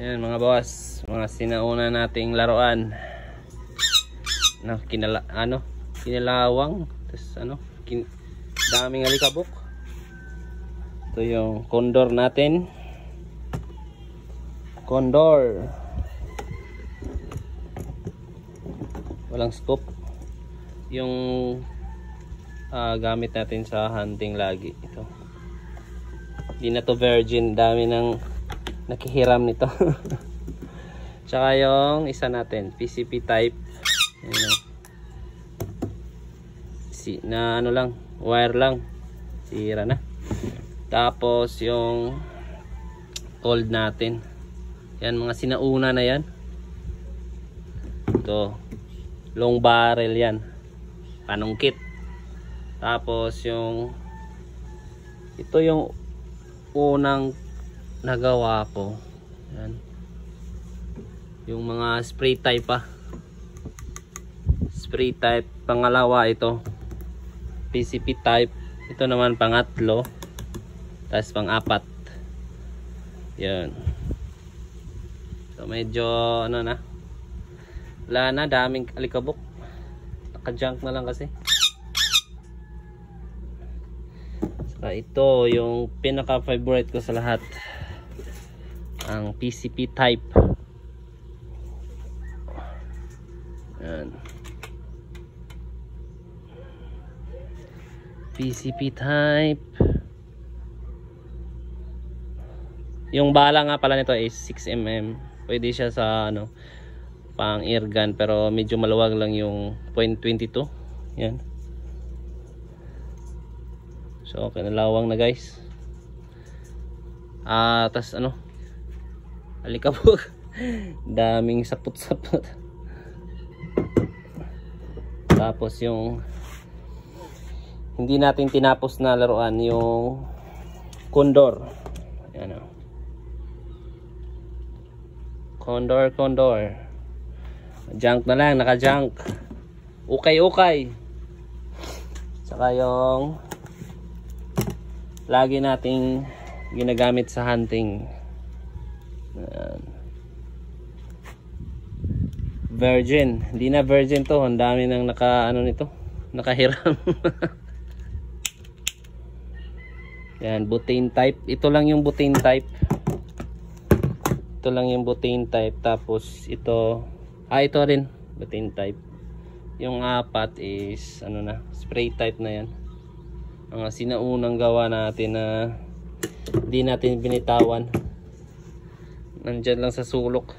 Ayan mga boss, mga sinauna nating laruan na kinalawang, tapos daming alikabok. Ito yung condor natin. Condor. Walang scoop. Yung gamit natin sa hunting lagi. Ito. Hindi na to virgin. Dami nang nakihiram nito. Tsaka yung isa natin, PCP type. Ayan. Na ano lang, wire lang. Sira na. Tapos yung cold natin. Yan, mga sinauna na yan. Ito, long barrel yan. Panungkit. Tapos yung ito yung unang nagawa ko. Yan. Yung mga spray type pa. Spray type. Pangalawa ito. PCP type. Ito naman pangatlo. Tapos pang-apat. Yan. So medyo ano na. Wala na, daming alikabok. Naka-junk na lang kasi. Saka ito yung pinaka-favorite ko sa lahat. Ang PCP type. Yan. PCP type. Yung bala nga pala nito is 6mm. Pwede siya sa pang airgun, pero medyo maluwag lang yung .22. Yan. So okay, nalawang na guys. Tas alikabok. Daming saput-saput. Tapos yung hindi natin tinapos na laruan, yung condor. Ayan o. Condor. Junk na lang, naka-junk. Ukay. Saka yung lagi nating ginagamit sa hunting. Ayan. Virgin. Hindi na virgin to. Ang dami nang nakahiram. Yan, butane type. Ito lang yung butane type. Tapos ito, ito rin butane type. Yung apat is spray type na yan. Ang sinaunang gawa natin na hindi natin binitawan. Nandyan lang sa sulok.